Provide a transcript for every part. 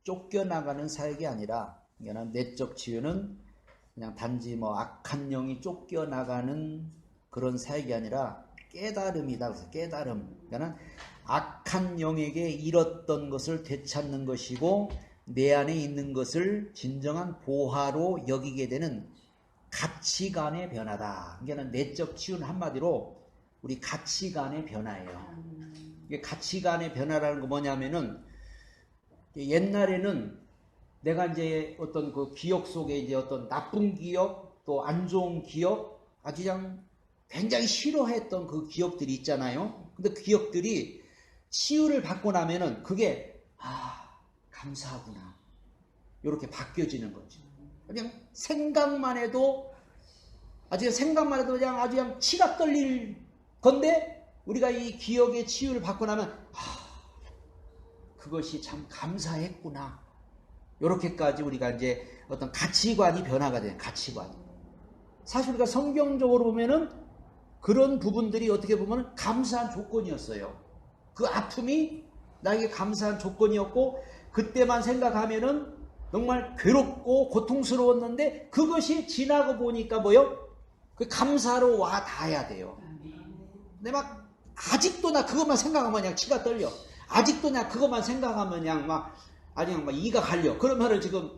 쫓겨나가는 사역이 아니라, 그러니까 내적 치유는 그냥 단지 뭐 악한 영이 쫓겨나가는 그런 사역이 아니라 깨달음이다. 그래서 깨달음. 그러니까 악한 영에게 잃었던 것을 되찾는 것이고 내 안에 있는 것을 진정한 보화로 여기게 되는 가치관의 변화다. 그러니까 내적 치유는 한마디로 우리 가치관의 변화예요. 이게 가치관의 변화라는 거 뭐냐면은 옛날에는 내가 이제 어떤 그 기억 속에 이제 어떤 나쁜 기억 또 안 좋은 기억 아주 그냥 굉장히 싫어했던 그 기억들이 있잖아요. 근데 그 기억들이 치유를 받고 나면은 그게 감사하구나 이렇게 바뀌어지는 거죠. 그냥 생각만 해도 아주 그냥 치가 떨릴 건데 우리가 이 기억의 치유를 받고 나면 그것이 참 감사했구나. 이렇게까지 우리가 이제 어떤 가치관이 변화가 돼요. 가치관이. 사실 우리가 성경적으로 보면은 그런 부분들이 어떻게 보면 감사한 조건이었어요. 그 아픔이 나에게 감사한 조건이었고 그때만 생각하면은 정말 괴롭고 고통스러웠는데 그것이 지나고 보니까 뭐요? 그 감사로 와 닿아야 돼요. 근데 막 아직도 나 그것만 생각하면 그냥 치가 떨려. 아직도 나 그것만 생각하면 그냥 막 이가 갈려. 그러면은 지금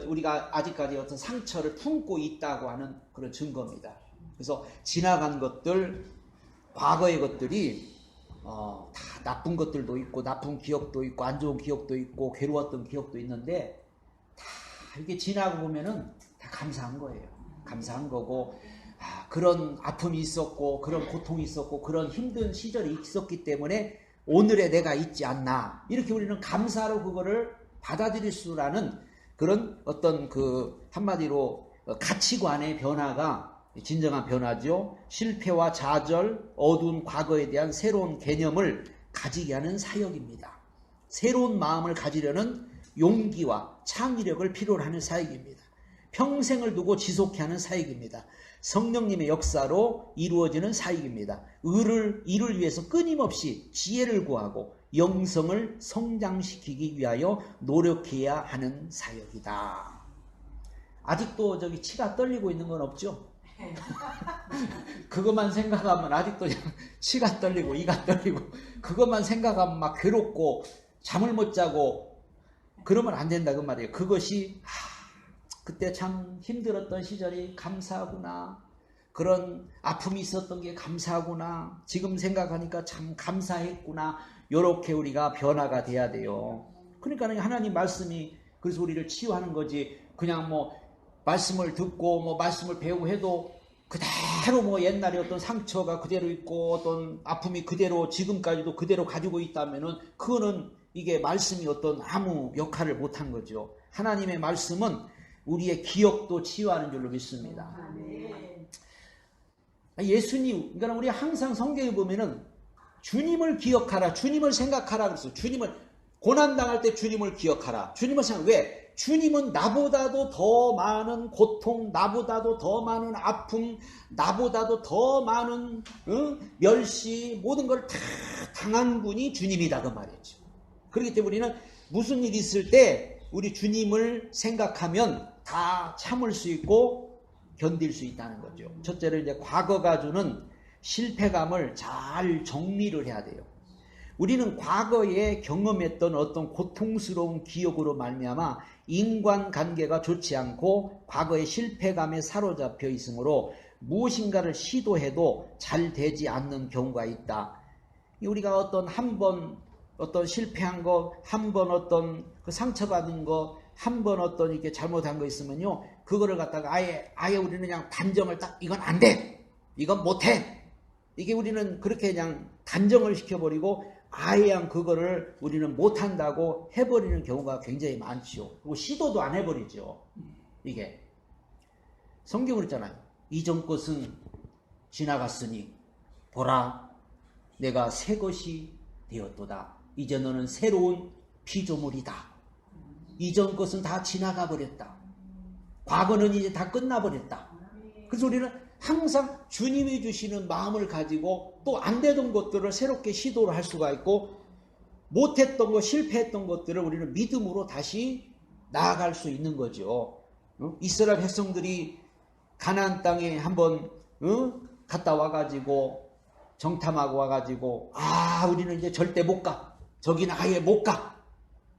우리가 아직까지 어떤 상처를 품고 있다고 하는 그런 증거입니다. 그래서 지나간 것들, 과거의 것들이 다 나쁜 것들도 있고 나쁜 기억도 있고 안 좋은 기억도 있고 괴로웠던 기억도 있는데 다 이게 지나고 보면은 다 감사한 거예요. 감사한 거고 그런 아픔이 있었고 그런 고통이 있었고 그런 힘든 시절이 있었기 때문에 오늘의 내가 있지 않나 이렇게 우리는 감사로 그거를 받아들일 수라는 그런 어떤 그 한마디로 가치관의 변화가 진정한 변화죠. 실패와 좌절, 어두운 과거에 대한 새로운 개념을 가지게 하는 사역입니다. 새로운 마음을 가지려는 용기와 창의력을 필요로 하는 사역입니다. 평생을 두고 지속해 하는 사역입니다. 성령님의 역사로 이루어지는 사역입니다. 이를 위해서 끊임없이 지혜를 구하고 영성을 성장시키기 위하여 노력해야 하는 사역이다. 아직도 저기 치가 떨리고 있는 건 없죠? 그것만 생각하면 아직도 치가 떨리고 이가 떨리고 그것만 생각하면 막 괴롭고 잠을 못 자고 그러면 안 된다 그 말이에요. 그것이 그때 참 힘들었던 시절이 감사하구나. 그런 아픔이 있었던 게 감사하구나. 지금 생각하니까 참 감사했구나. 이렇게 우리가 변화가 돼야 돼요. 그러니까 하나님 말씀이 그래서 우리를 치유하는 거지. 그냥 뭐 말씀을 듣고 뭐 말씀을 배우고 해도 그대로 뭐 옛날에 어떤 상처가 그대로 있고 어떤 아픔이 그대로 지금까지도 그대로 가지고 있다면은 그거는 이게 말씀이 어떤 아무 역할을 못한 거죠. 하나님의 말씀은 우리의 기억도 치유하는 줄로 믿습니다. 예수님, 그러니까 우리 항상 성경에 보면은 주님을 기억하라, 주님을 생각하라 그랬어. 주님을 고난당할 때 주님을 기억하라. 주님을 생각. 왜? 주님은 나보다도 더 많은 고통, 나보다도 더 많은 아픔, 나보다도 더 많은 멸시, 모든 걸 다 당한 분이 주님이다 그 말이죠. 그렇기 때문에 우리는 무슨 일이 있을 때 우리 주님을 생각하면 다 참을 수 있고 견딜 수 있다는 거죠. 첫째로 이제 과거가 주는 실패감을 잘 정리를 해야 돼요. 우리는 과거에 경험했던 어떤 고통스러운 기억으로 말미암아 인간관계가 좋지 않고 과거의 실패감에 사로잡혀 있으므로 무엇인가를 시도해도 잘 되지 않는 경우가 있다. 우리가 어떤 한 번 어떤 실패한 거, 한 번 어떤 그 상처받은 거, 한 번 어떤 이게 잘못한 거 있으면요, 그거를 갖다가 아예 우리는 그냥 단정을 딱 이건 안 돼, 이건 못해. 이게 우리는 그렇게 그냥 단정을 시켜버리고 아예 그냥 그거를 우리는 못한다고 해버리는 경우가 굉장히 많죠. 그리고 시도도 안 해버리죠. 이게 성경으로 있잖아요. 이전 것은 지나갔으니 보라 내가 새 것이 되었도다. 이제 너는 새로운 피조물이다. 이전 것은 다 지나가 버렸다. 과거는 이제 다 끝나버렸다. 그래서 우리는 항상 주님이 주시는 마음을 가지고 또 안 되던 것들을 새롭게 시도를 할 수가 있고 못했던 것, 실패했던 것들을 우리는 믿음으로 다시 나아갈 수 있는 거죠. 이스라엘 백성들이 가나안 땅에 한번 갔다 와가지고 정탐하고 와가지고 우리는 이제 절대 못 가. 저기는 아예 못 가.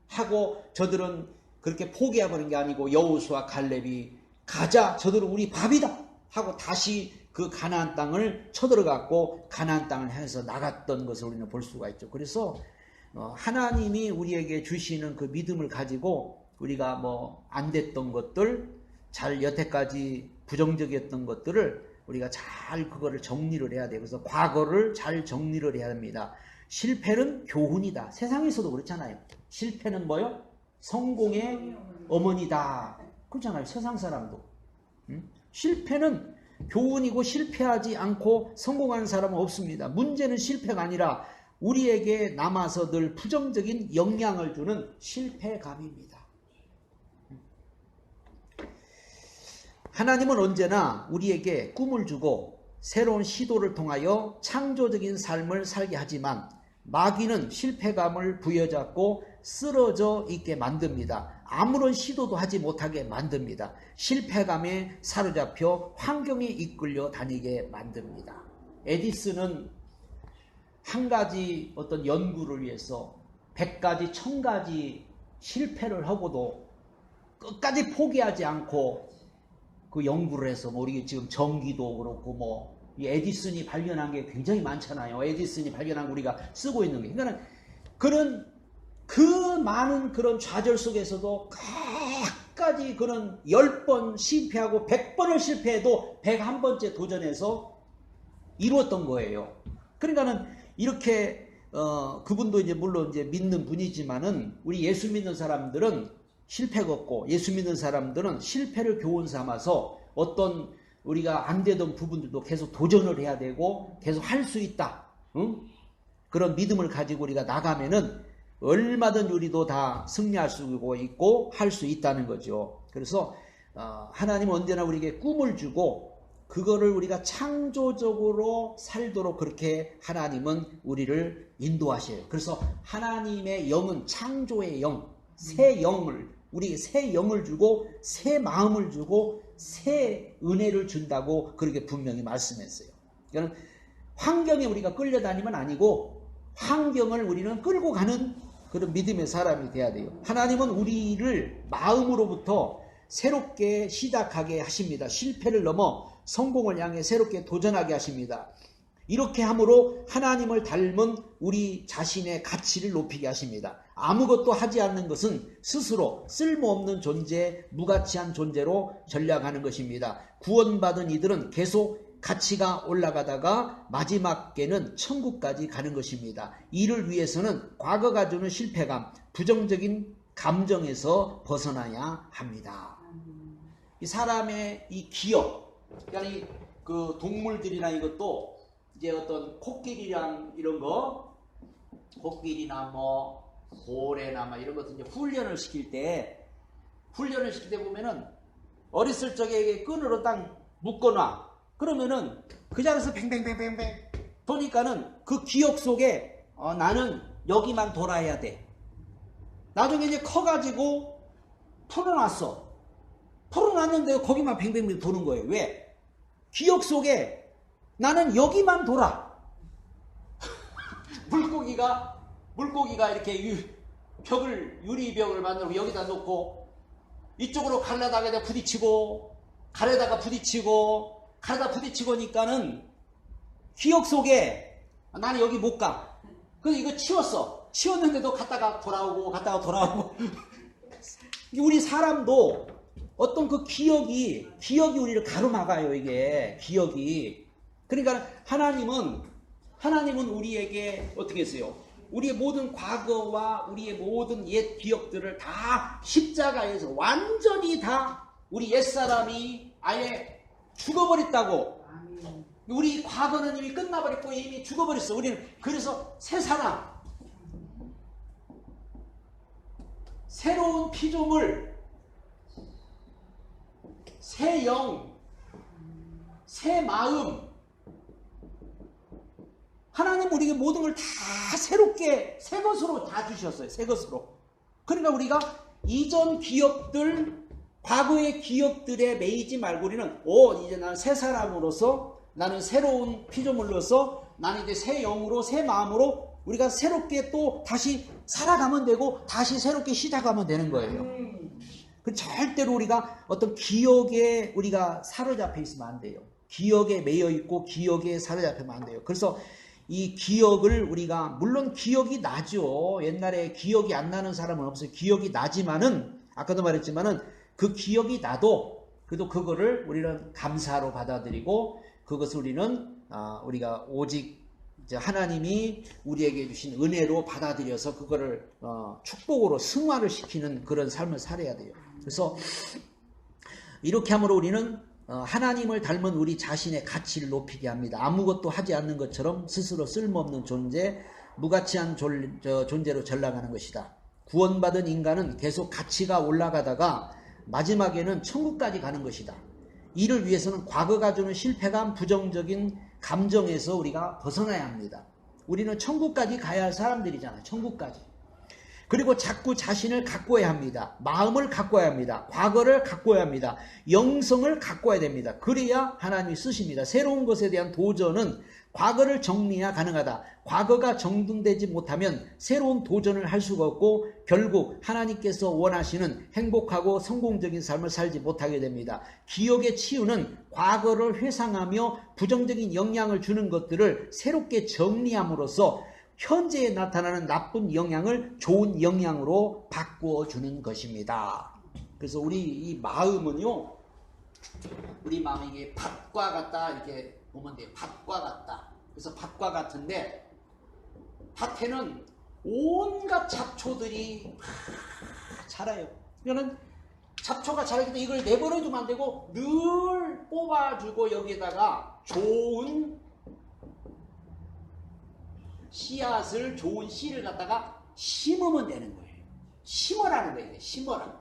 하고 저들은 그렇게 포기해버린 게 아니고 여호수아 갈렙이 가자. 저들은 우리 밥이다. 하고 다시 그 가나안 땅을 쳐들어갔고 가나안 땅을 향해서 나갔던 것을 우리는 볼 수가 있죠. 그래서 하나님이 우리에게 주시는 그 믿음을 가지고 우리가 뭐 안 됐던 것들, 잘 여태까지 부정적이었던 것들을 우리가 잘 그거를 정리를 해야 돼요. 그래서 과거를 잘 정리를 해야 합니다. 실패는 교훈이다. 세상에서도 그렇잖아요. 실패는 뭐요? 성공의 어머니다. 그렇잖아요. 세상 사람도. 실패는 교훈이고 실패하지 않고 성공한 사람은 없습니다. 문제는 실패가 아니라 우리에게 남아서 늘 부정적인 영향을 주는 실패감입니다. 하나님은 언제나 우리에게 꿈을 주고 새로운 시도를 통하여 창조적인 삶을 살게 하지만 마귀는 실패감을 부여잡고 쓰러져 있게 만듭니다. 아무런 시도도 하지 못하게 만듭니다. 실패감에 사로잡혀 환경에 이끌려 다니게 만듭니다. 에디슨은 한 가지 어떤 연구를 위해서 100가지, 1000가지 실패를 하고도 끝까지 포기하지 않고 그 연구를 해서 뭐 우리 지금 전기도 그렇고 뭐 이 에디슨이 발견한 게 굉장히 많잖아요. 에디슨이 발견한 거 우리가 쓰고 있는 게. 그러니까 그 많은 그런 좌절 속에서도 끝까지 그런 10번 실패하고 100번을 실패해도 101번째 도전해서 이루었던 거예요. 그러니까는 이렇게 그분도 이제 물론 이제 믿는 분이지만은 우리 예수 믿는 사람들은 실패가 없고 예수 믿는 사람들은 실패를 교훈 삼아서 어떤 우리가 안 되던 부분들도 계속 도전을 해야 되고 계속 할 수 있다. 그런 믿음을 가지고 우리가 나가면은 얼마든 우리도 다 승리할 수 있고 할 수 있다는 거죠. 그래서 하나님은 언제나 우리에게 꿈을 주고 그거를 우리가 창조적으로 살도록 그렇게 하나님은 우리를 인도하셔요. 그래서 하나님의 영은 창조의 영, 새 영을 우리에게 새 영을 주고 새 마음을 주고 새 은혜를 준다고 그렇게 분명히 말씀했어요. 그러니까 환경에 우리가 끌려다니면 아니고 환경을 우리는 끌고 가는 그런 믿음의 사람이 돼야 돼요. 하나님은 우리를 마음으로부터 새롭게 시작하게 하십니다. 실패를 넘어 성공을 향해 새롭게 도전하게 하십니다. 이렇게 함으로 하나님을 닮은 우리 자신의 가치를 높이게 하십니다. 아무것도 하지 않는 것은 스스로 쓸모없는 존재, 무가치한 존재로 전락하는 것입니다. 구원받은 이들은 계속 가치가 올라가다가 마지막에는 천국까지 가는 것입니다. 이를 위해서는 과거가 주는 실패감, 부정적인 감정에서 벗어나야 합니다. 이 사람의 이 기억, 그러니까 그 동물들이나 이것도 이제 어떤 코끼리랑 이런 거, 코끼리나 뭐 고래나 뭐 이런 것들 이제 훈련을 시킬 때 보면은 어렸을 적에 끈으로 딱 묶어놔. 그러면은 그 자리에서 뱅뱅뱅뱅뱅 도니까는 그 기억 속에 나는 여기만 돌아야 돼. 나중에 이제 커가지고 풀어놨어. 풀어놨는데 거기만 뱅뱅뱅 도는 거예요. 왜? 기억 속에 나는 여기만 돌아. 물고기가 이렇게 유리벽을 만들고 여기다 놓고 이쪽으로 가려다가 부딪히고 가려다가 부딪히고니까는 기억 속에 나는 여기 못 가. 그래서 이거 치웠는데도 갔다가 돌아오고 우리 사람도 어떤 그 기억이 우리를 가로막아요. 이게 기억이. 그러니까 하나님은 우리에게 어떻게 했어요? 우리의 모든 과거와 우리의 모든 옛 기억들을 다 십자가에서 완전히 다 우리 옛사람이 아예 죽어버렸다고. 우리 과거는 이미 끝나버렸고 이미 죽어버렸어. 우리는 그래서 새 사람, 새로운 피조물, 새 영, 새 마음, 하나님 우리에게 모든 걸 다 새롭게 새 것으로 다 주셨어요. 새 것으로. 그러니까 우리가 이전 기억들, 과거의 기억들에 매이지 말고 우리는 이제 나는 새 사람으로서, 나는 새로운 피조물로서, 나는 이제 새 영으로, 새 마음으로 우리가 새롭게 또 다시 살아가면 되고 다시 새롭게 시작하면 되는 거예요. 그 절대로 우리가 어떤 기억에 우리가 사로잡혀 있으면 안 돼요. 기억에 매여 있고 기억에 사로잡히면 안 돼요. 그래서 이 기억을 우리가, 물론 기억이 나죠. 옛날에 기억이 안 나는 사람은 없어요. 기억이 나지만은, 아까도 말했지만은 그 기억이 나도 그래도 그거를 우리는 감사로 받아들이고, 그것을 우리가 오직 이제 하나님이 우리에게 주신 은혜로 받아들여서 그거를 축복으로 승화를 시키는 그런 삶을 살아야 돼요. 그래서 이렇게 함으로 우리는 하나님을 닮은 우리 자신의 가치를 높이게 합니다. 아무것도 하지 않는 것처럼 스스로 쓸모없는 존재, 무가치한 존재로 전락하는 것이다. 구원받은 인간은 계속 가치가 올라가다가 마지막에는 천국까지 가는 것이다. 이를 위해서는 과거가 주는 실패감, 부정적인 감정에서 우리가 벗어나야 합니다. 우리는 천국까지 가야 할 사람들이잖아요. 천국까지. 그리고 자꾸 자신을 가꿔야 합니다. 마음을 가꿔야 합니다. 과거를 가꿔야 합니다. 영성을 가꿔야 됩니다. 그래야 하나님이 쓰십니다. 새로운 것에 대한 도전은 과거를 정리해야 가능하다. 과거가 정돈되지 못하면 새로운 도전을 할 수가 없고 결국 하나님께서 원하시는 행복하고 성공적인 삶을 살지 못하게 됩니다. 기억의 치유는 과거를 회상하며 부정적인 영향을 주는 것들을 새롭게 정리함으로써 현재에 나타나는 나쁜 영향을 좋은 영향으로 바꾸어 주는 것입니다. 그래서 우리 이 마음은요, 우리 마음이 이게 밭과 같다 이렇게 보면 돼요. 밭과 같다. 그래서 밭과 같은데 밭에는 온갖 잡초들이 자라요. 그러면 잡초가 자라기 때문에 이걸 내버려두면 안 되고 늘 뽑아주고 여기에다가 좋은 씨앗을, 좋은 씨를 갖다가 심으면 되는 거예요. 심어라는 거예요. 심어라.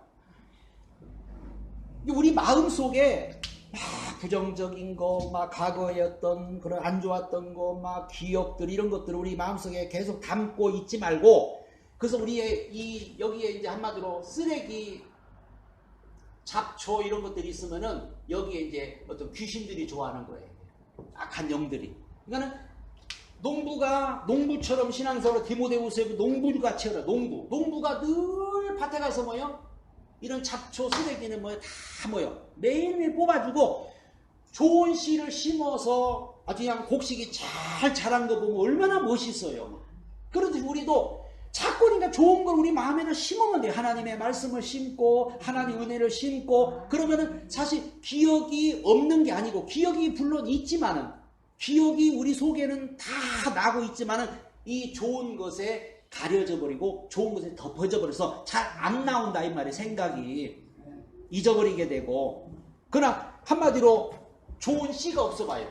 우리 마음 속에 막 부정적인 거, 막 과거의 어떤 그런 안 좋았던 거, 막 기억들, 이런 것들을 우리 마음속에 계속 담고 있지 말고, 그래서 우리의 여기에 이제 한마디로 쓰레기, 잡초 이런 것들이 있으면은 여기에 이제 어떤 귀신들이 좋아하는 거예요. 악한 영들이. 그러니까는 농부처럼 신앙생활로 디모데후서에 농부같이 해라. 농부가 늘 밭에 가서 이런 잡초 쓰레기는 다 매일매일 뽑아주고 좋은 씨를 심어서 아주 그냥 곡식이 잘 자란 거 보면 얼마나 멋있어요. 그러듯이 우리도 자꾸 그러니까 좋은 걸 우리 마음에다 심으면 돼요. 하나님의 말씀을 심고 하나님 은혜를 심고, 그러면은 사실 기억이 없는 게 아니고, 기억이 물론 있지만은, 기억이 우리 속에는 다 나고 있지만은 이 좋은 것에 가려져 버리고 좋은 것에 덮어져 버려서 잘 안 나온다 이 말이에요. 생각이 잊어버리게 되고. 그러나 한마디로 좋은 씨가 없어 봐요.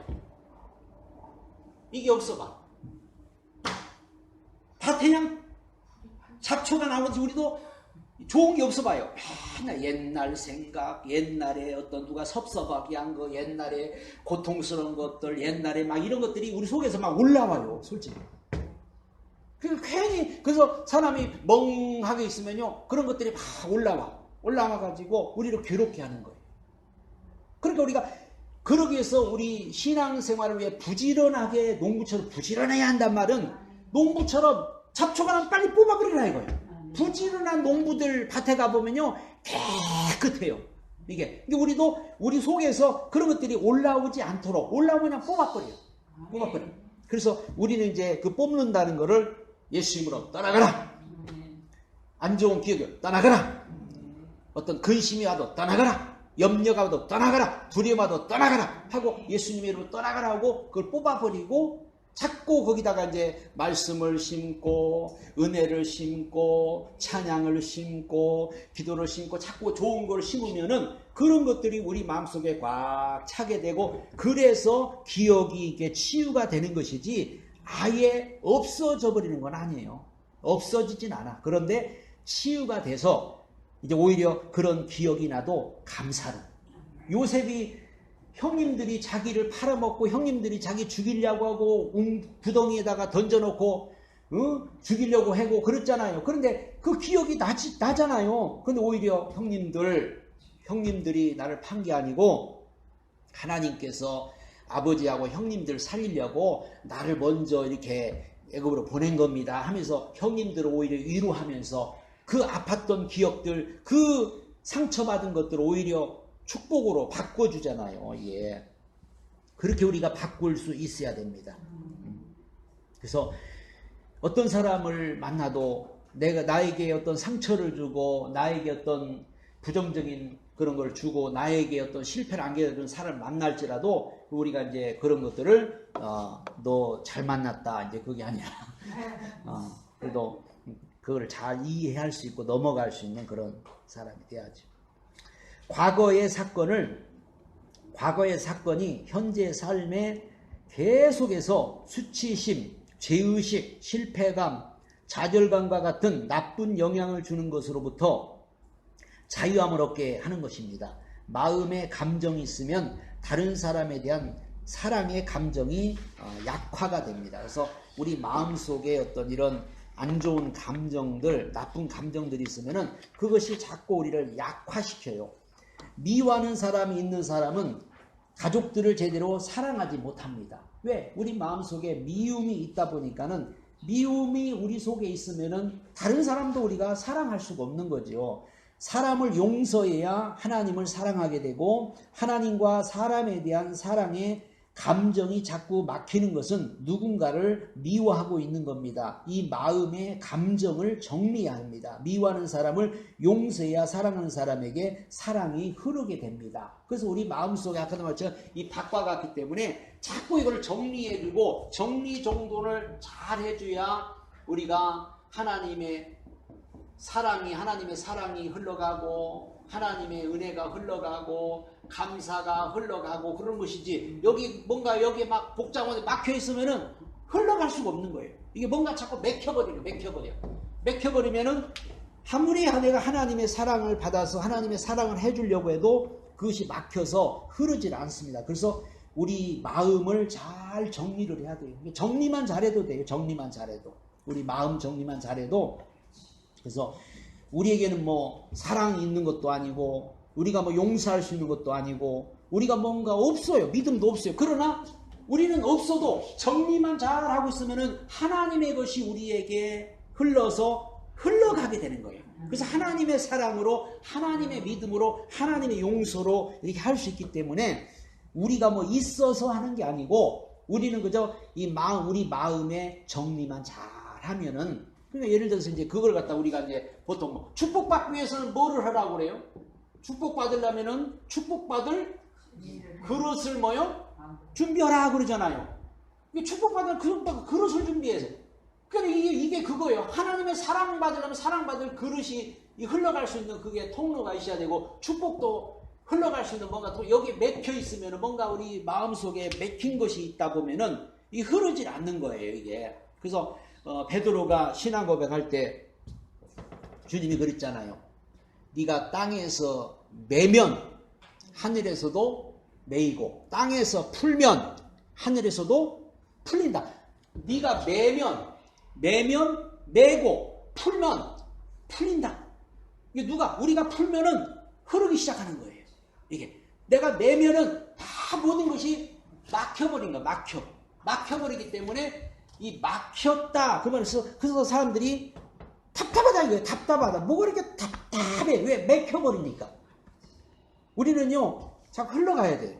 이게 없어 봐. 다 그냥 잡초가 나오지. 우리도 좋은 게 없어 봐요. 맨날 옛날 생각, 옛날에 어떤 누가 섭섭하게 한 거, 옛날에 고통스러운 것들, 옛날에 막 이런 것들이 우리 속에서 막 올라와요, 솔직히. 괜히, 그래서 사람이 멍하게 있으면요, 그런 것들이 막 올라와가지고 우리를 괴롭게 하는 거예요. 그러니까 우리가 그러기 위해서 우리 신앙생활을 위해 부지런하게 농부처럼 부지런해야 한단 말은, 농부처럼 잡초가 나면 빨리 뽑아버리라 이거예요. 부지런한 농부들 밭에 가보면요, 깨끗해요. 이게 우리도 우리 속에서 그런 것들이 올라오지 않도록, 올라오면 그냥 뽑아버려요. 그래서 우리는 이제 그 뽑는다는 거를 예수님으로 떠나가라. 안 좋은 기억이 떠나가라. 어떤 근심이 와도 떠나가라. 염려가 와도 떠나가라. 두려움 와도 떠나가라 하고 예수님의 이름으로 떠나가라 하고 그걸 뽑아버리고, 자꾸 거기다가 이제 말씀을 심고 은혜를 심고 찬양을 심고 기도를 심고 자꾸 좋은 걸 심으면은 그런 것들이 우리 마음속에 꽉 차게 되고, 그래서 기억이 이게 치유가 되는 것이지 아예 없어져 버리는 건 아니에요. 없어지진 않아. 그런데 치유가 돼서 이제 오히려 그런 기억이 나도 감사로. 요셉이 형님들이 자기를 팔아먹고 형님들이 자기 죽이려고 하고 구덩이에다가 던져놓고 죽이려고 하고 그랬잖아요. 그런데 그 기억이 나잖아요. 근데 오히려 형님들이 나를 판 게 아니고 하나님께서 아버지하고 형님들 살리려고 나를 먼저 이렇게 애굽으로 보낸 겁니다 하면서 형님들을 오히려 위로하면서 그 아팠던 기억들, 그 상처받은 것들을 오히려 축복으로 바꿔주잖아요. 예. 그렇게 우리가 바꿀 수 있어야 됩니다. 그래서 어떤 사람을 만나도 나에게 어떤 상처를 주고 나에게 어떤 부정적인 그런 걸 주고 나에게 어떤 실패를 안겨주는 사람을 만날지라도 우리가 이제 그런 것들을 너 잘 만났다 이제 그게 아니라 그래도 그걸 잘 이해할 수 있고 넘어갈 수 있는 그런 사람이 돼야죠. 과거의 사건이 현재 삶에 계속해서 수치심, 죄의식, 실패감, 좌절감과 같은 나쁜 영향을 주는 것으로부터 자유함을 얻게 하는 것입니다. 마음에 감정이 있으면 다른 사람에 대한 사랑의 감정이 약화가 됩니다. 그래서 우리 마음속에 어떤 이런 안 좋은 감정들, 나쁜 감정들이 있으면은 그것이 자꾸 우리를 약화시켜요. 미워하는 사람이 있는 사람은 가족들을 제대로 사랑하지 못합니다. 왜? 우리 마음속에 미움이 있다 보니까는 미움이 우리 속에 있으면은 다른 사람도 우리가 사랑할 수가 없는 거죠. 사람을 용서해야 하나님을 사랑하게 되고 하나님과 사람에 대한 사랑의 감정이 자꾸 막히는 것은 누군가를 미워하고 있는 겁니다. 이 마음의 감정을 정리해야 합니다. 미워하는 사람을 용서해야 사랑하는 사람에게 사랑이 흐르게 됩니다. 그래서 우리 마음속에 아까도 말했지만 이 밭과 같기 때문에 자꾸 이걸 정리해주고 정리정돈을 잘 해줘야 우리가 하나님의 사랑이 흘러가고 하나님의 은혜가 흘러가고 감사가 흘러가고 그런 것이지 여기 막 복잡하게 막혀 있으면은 흘러갈 수가 없는 거예요. 이게 뭔가 자꾸 맥혀버리면은 아무리 내가 하나님의 사랑을 받아서 하나님의 사랑을 해주려고 해도 그것이 막혀서 흐르질 않습니다. 그래서 우리 마음을 잘 정리를 해야 돼요. 정리만 잘해도 돼요. 우리 마음 정리만 잘해도. 그래서 우리에게는 뭐 사랑이 있는 것도 아니고 우리가 뭐 용서할 수 있는 것도 아니고 우리가 뭔가 없어요. 믿음도 없어요. 그러나 우리는 없어도 정리만 잘하고 있으면은 하나님의 것이 우리에게 흘러가게 되는 거예요. 그래서 하나님의 사랑으로 하나님의 믿음으로 하나님의 용서로 이렇게 할 수 있기 때문에 우리가 뭐 있어서 하는 게 아니고 우리는 그저 우리 마음의 정리만 잘하면은 그러니까 예를 들어서 이제 그걸 갖다 우리가 이제 보통 뭐 축복받기 위해서는 뭐를 하라고 그래요? 축복받으려면은 축복받을 그릇을 뭐요? 준비하라 그러잖아요. 축복받을 그릇을 준비해서. 그러니까 이게 그거예요. 하나님의 사랑받으려면 사랑받을 그릇이 흘러갈 수 있는 그게 통로가 있어야 되고 축복도 흘러갈 수 있는 뭔가 여기 맥혀 있으면은 뭔가 우리 마음속에 맥힌 것이 있다 보면은 이 흐르질 않는 거예요, 이게. 그래서 베드로가 신앙 고백할 때 주님이 그랬잖아요. 네가 땅에서 매면 하늘에서도 매이고 땅에서 풀면 하늘에서도 풀린다. 네가 매면 매고 풀면 풀린다. 이게 우리가 풀면은 흐르기 시작하는 거예요. 이게 내가 매면은 다 모든 것이 막혀버린 거야. 막혀버리기 때문에 이 막혔다. 그래서 사람들이 답답하다 이거예요. 답답하다. 뭐가 이렇게 답답해? 왜? 맥혀버리니까. 우리는요, 자꾸 흘러가야 돼요.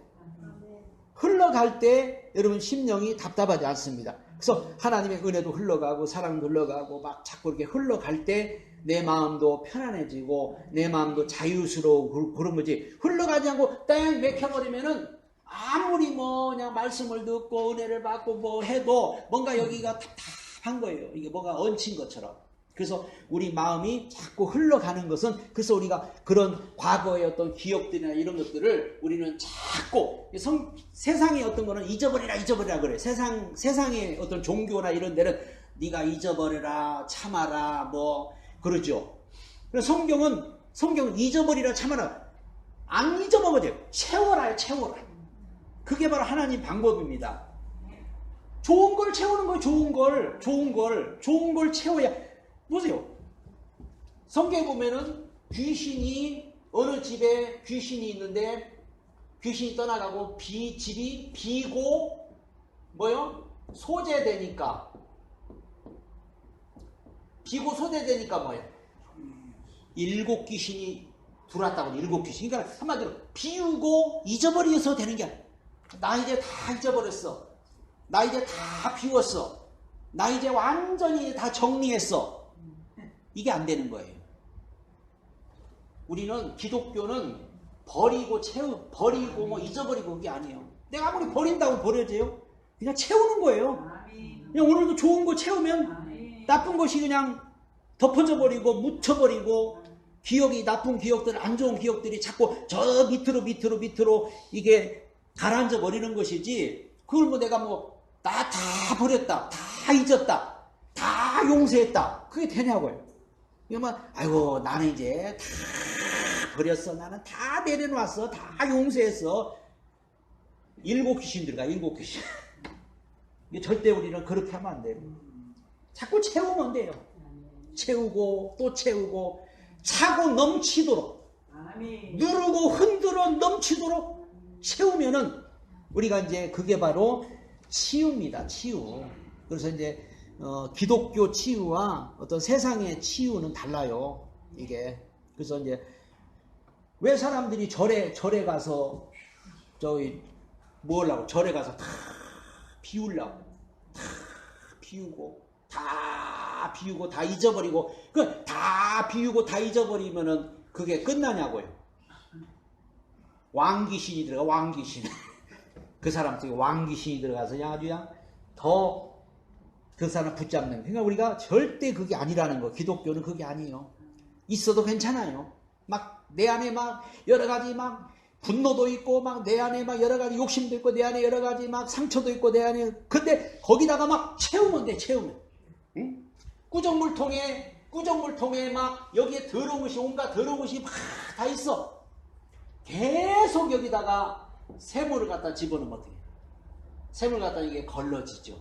흘러갈 때 여러분 심령이 답답하지 않습니다. 그래서 하나님의 은혜도 흘러가고 사랑도 흘러가고 막 자꾸 이렇게 흘러갈 때 내 마음도 편안해지고 내 마음도 자유스러우고 그런 거지. 흘러가지 않고 땡 맥혀버리면은 아무리 그냥 말씀을 듣고 은혜를 받고 뭐 해도 뭔가 여기가 답답한 거예요. 이게 뭐가 얹힌 것처럼. 그래서 우리 마음이 자꾸 흘러가는 것은 그래서 우리가 그런 과거의 어떤 기억들이나 이런 것들을 우리는 자꾸 세상의 어떤 거는 잊어버리라 그래. 세상의 어떤 종교나 이런 데는 네가 잊어버려라 참아라 뭐 그러죠. 그래서 성경은 잊어버리라 참아라 안 잊어먹어져요. 채워라. 그게 바로 하나님 방법입니다. 좋은 걸 채우는 거예요. 좋은 걸 채워야. 보세요. 성경에 보면은 귀신이 어느 집에 귀신이 있는데 귀신이 떠나가고 집이 비고 뭐요? 소재되니까 비고 소재되니까 뭐예요? 7 귀신이 들어왔다고. 7 귀신. 그러니까 한마디로 비우고 잊어버려서 되는 게 아니야. 나 이제 다 잊어버렸어. 나 이제 다 비웠어. 나 이제 완전히 다 정리했어. 이게 안 되는 거예요. 우리는 기독교는 버리고 뭐 잊어버리고 그게 아니에요. 내가 아무리 버린다고 버려져요? 그냥 채우는 거예요. 그냥 오늘도 좋은 거 채우면 나쁜 것이 그냥 덮어져 버리고 묻혀버리고 나쁜 기억들, 안 좋은 기억들이 자꾸 저 밑으로 이게 가라앉아 버리는 것이지, 그걸 뭐 내가 뭐 나 다 버렸다, 다 잊었다, 다 용서했다, 그게 되냐고요. 그러면 아이고 나는 이제 다 버렸어, 나는 다 내려놨어, 다 용서했어. 7 귀신 들어가. 7 귀신. 절대 우리는 그렇게 하면 안 돼요. 자꾸 채우면 돼요. 채우고 또 채우고 차고 넘치도록, 누르고 흔들어 넘치도록 채우면은 우리가 이제 그게 바로 치유입니다. 치유. 그래서 이제 기독교 치유와 어떤 세상의 치유는 달라요. 이게. 그래서 이제 왜 사람들이 절에 가서 뭐 하려고 절에 가서 다 비우려고, 다 비우고 다 잊어버리고, 다 비우고 다 잊어버리면은 그게 끝나냐고요. 왕귀신이 들어가. 왕귀신. 그 사람 속에 왕귀신이 들어가서 그냥 더 그 사람 붙잡는. 그러니까 우리가 절대 그게 아니라는 거. 기독교는 그게 아니에요. 있어도 괜찮아요. 막 내 안에 막 여러 가지 막 분노도 있고, 막 내 안에 막 여러 가지 욕심도 있고, 내 안에 여러 가지 막 상처도 있고, 내 안에. 근데 거기다가 막 채우면 돼. 채우면. 응? 꾸정물통에 막 여기에 더러운 것이, 온갖 더러운 것이 막 다 있어. 계속 여기다가 샘물을 갖다 집어넣으면 어떻게 해요? 샘을 갖다 이게 걸러져.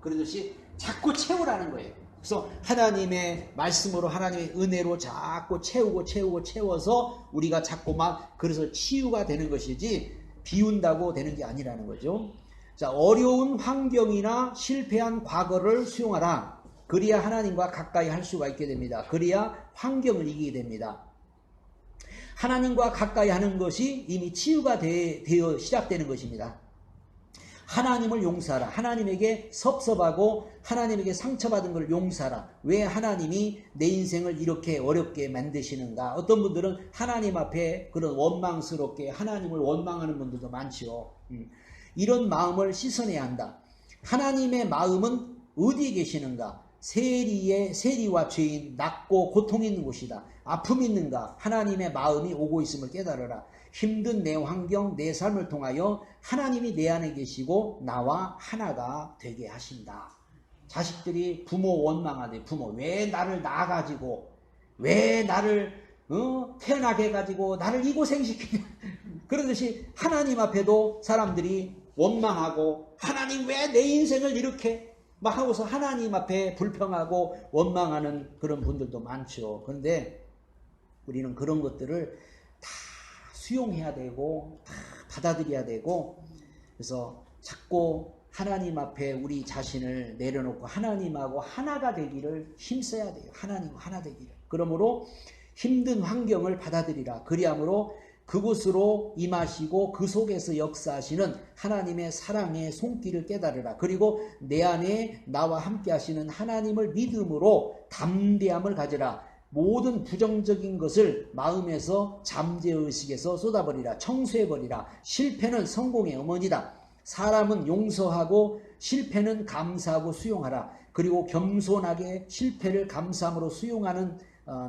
그러듯이 자꾸 채우라는 거예요. 그래서 하나님의 말씀으로, 하나님의 은혜로 자꾸 채워서 우리가 자꾸 막 그래서 치유가 되는 것이지 비운다고 되는 게 아니라는 거죠. 자, 어려운 환경이나 실패한 과거를 수용하라. 그래야 하나님과 가까이 할 수가 있게 됩니다. 그래야 환경을 이기게 됩니다. 하나님과 가까이 하는 것이 이미 치유가 되어 시작되는 것입니다. 하나님을 용서하라. 하나님에게 섭섭하고 하나님에게 상처받은 걸 용서하라. 왜 하나님이 내 인생을 이렇게 어렵게 만드시는가? 어떤 분들은 하나님 앞에 그런 원망스럽게 하나님을 원망하는 분들도 많지요. 이런 마음을 씻어내야 한다. 하나님의 마음은 어디에 계시는가? 세리와 죄인, 낙고 고통 있는 곳이다. 아픔 있는가? 하나님의 마음이 오고 있음을 깨달으라. 힘든 내 환경, 내 삶을 통하여 하나님이 내 안에 계시고 나와 하나가 되게 하신다. 자식들이 부모 원망하대. 부모 왜 나를 낳아가지고, 왜 나를 태어나게 해가지고 나를 이 고생시키냐. 그러듯이 하나님 앞에도 사람들이 원망하고, 하나님 왜 내 인생을 이렇게 막 하고서 하나님 앞에 불평하고 원망하는 그런 분들도 많죠. 그런데 우리는 그런 것들을 다 수용해야 되고 다 받아들여야 되고, 그래서 자꾸 하나님 앞에 우리 자신을 내려놓고 하나님하고 하나가 되기를 힘써야 돼요. 하나님과 하나 되기를. 그러므로 힘든 환경을 받아들이라. 그리함으로 그곳으로 임하시고 그 속에서 역사하시는 하나님의 사랑의 손길을 깨달으라. 그리고 내 안에 나와 함께 하시는 하나님을 믿음으로 담대함을 가지라. 모든 부정적인 것을 마음에서 잠재의식에서 쏟아버리라. 청소해버리라. 실패는 성공의 어머니다. 사람은 용서하고 실패는 감사하고 수용하라. 그리고 겸손하게 실패를 감사함으로 수용하는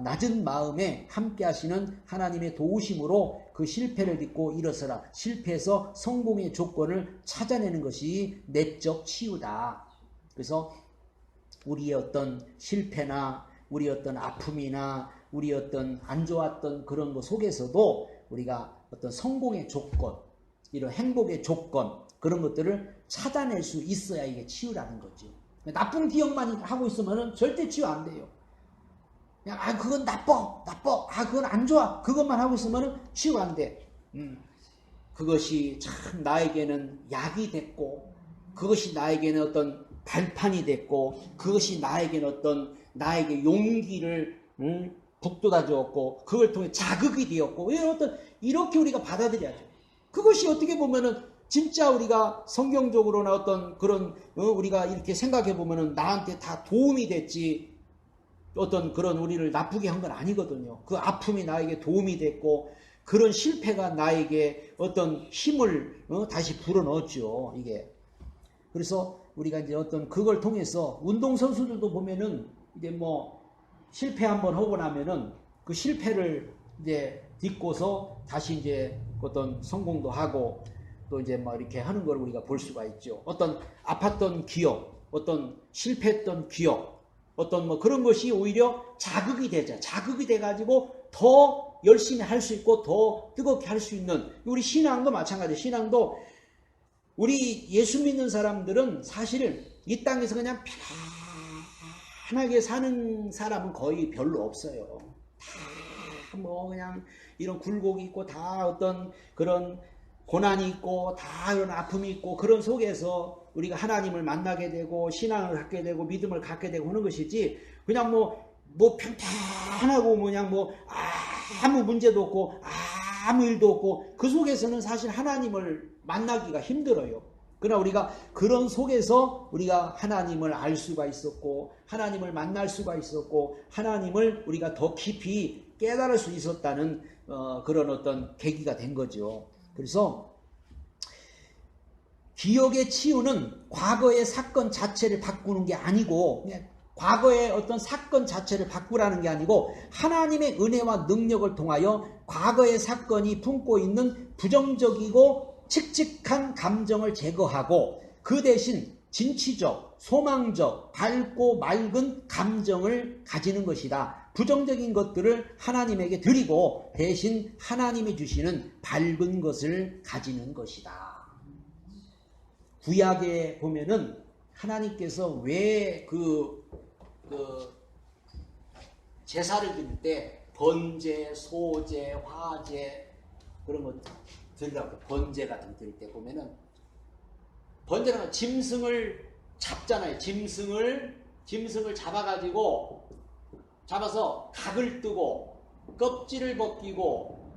낮은 마음에 함께 하시는 하나님의 도우심으로 그 실패를 딛고 일어서라. 실패에서 성공의 조건을 찾아내는 것이 내적 치유다. 그래서 우리의 어떤 실패나 우리 어떤 아픔이나 우리 어떤 안 좋았던 그런 것 속에서도 우리가 어떤 성공의 조건, 이런 행복의 조건, 그런 것들을 찾아낼 수 있어야 이게 치유라는 거죠. 나쁜 기억만 하고 있으면 절대 치유 안 돼요. 그냥, 그건 나빠. 그건 안 좋아. 그것만 하고 있으면 치유 안 돼. 그것이 참 나에게는 약이 됐고, 그것이 나에게는 어떤 발판이 됐고, 그것이 나에게는 어떤 나에게 용기를 북돋아 주었고, 그걸 통해 자극이 되었고, 이렇게 우리가 받아들여야죠. 그것이 어떻게 보면은 진짜 우리가 성경적으로나 어떤 그런 우리가 이렇게 생각해 보면은 나한테 다 도움이 됐지, 어떤 그런 우리를 나쁘게 한 건 아니거든요. 그 아픔이 나에게 도움이 됐고, 그런 실패가 나에게 어떤 힘을 다시 불어넣었죠. 이게. 그래서 우리가 이제 어떤 그걸 통해서 운동선수들도 보면은 이제 뭐 실패 한번 하고 나면은 그 실패를 이제 딛고서 다시 이제 어떤 성공도 하고 또 이제 뭐 이렇게 하는 걸 우리가 볼 수가 있죠. 어떤 아팠던 기억, 어떤 실패했던 기억, 어떤 뭐 그런 것이 오히려 자극이 되죠. 자극이 돼가지고 더 열심히 할 수 있고 더 뜨겁게 할 수 있는, 우리 신앙도 마찬가지예요. 신앙도 우리 예수 믿는 사람들은 사실 이 땅에서 그냥 편하게 사는 사람은 거의 별로 없어요. 다 뭐 그냥 이런 굴곡이 있고 다 어떤 그런 고난이 있고 다 이런 아픔이 있고 그런 속에서 우리가 하나님을 만나게 되고 신앙을 갖게 되고 믿음을 갖게 되고 하는 것이지, 그냥 뭐 평탄하고 그냥 뭐 아무 문제도 없고 아무 일도 없고 그 속에서는 사실 하나님을 만나기가 힘들어요. 그러나 우리가 그런 속에서 우리가 하나님을 알 수가 있었고 하나님을 만날 수가 있었고 하나님을 우리가 더 깊이 깨달을 수 있었다는 그런 어떤 계기가 된 거죠. 그래서 기억의 치유는 과거의 사건 자체를 바꾸는 게 아니고, 과거의 어떤 사건 자체를 바꾸라는 게 아니고 하나님의 은혜와 능력을 통하여 과거의 사건이 품고 있는 부정적이고 칙칙한 감정을 제거하고 그 대신 진취적, 소망적, 밝고 맑은 감정을 가지는 것이다. 부정적인 것들을 하나님에게 드리고 대신 하나님이 주시는 밝은 것을 가지는 것이다. 구약에 보면은 하나님께서 왜 그 제사를 드릴 때 번제, 소제, 화제 그런 거 드리라고, 번제 같은 거 드릴 때 보면은 번제는 짐승을 잡잖아요. 짐승을 잡아서 각을 뜨고 껍질을 벗기고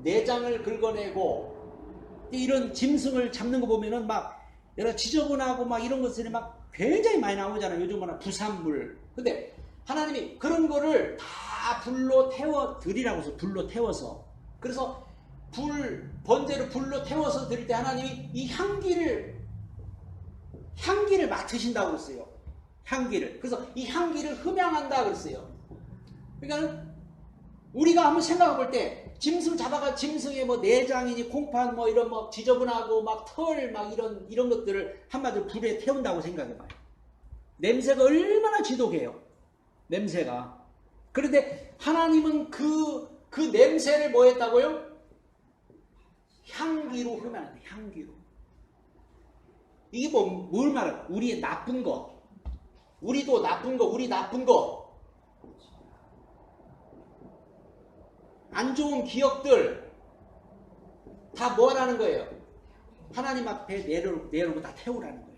내장을 긁어내고, 이런 짐승을 잡는 거 보면은 막 여러 지저분하고 막 이런 것들이 막 굉장히 많이 나오잖아요. 요즘은 부산물. 근데 하나님이 그런 거를 다 불로 태워 드리라고 해서, 불로 태워서. 그래서 번제로 불로 태워서 드릴 때 하나님이 이 향기를 맡으신다고 그랬어요. 향기를. 그래서 이 향기를 흠양한다 그랬어요. 그러니까 우리가 한번 생각해 볼 때 짐승 잡아가 짐승의 뭐 내장이니 콩팥 뭐 이런 뭐 지저분하고 막 털 막 이런 것들을 한마디로 불에 태운다고 생각해 봐요. 냄새가 얼마나 지독해요. 냄새가. 그런데 하나님은 그 냄새를 뭐 했다고요? 향기로 흠양한다. 향기로. 이게 뭘 말할까? 우리의 나쁜 것. 우리도 나쁜 거, 우리 나쁜 거. 안 좋은 기억들 다 뭐라는 거예요? 하나님 앞에 내려놓고 다 태우라는 거예요.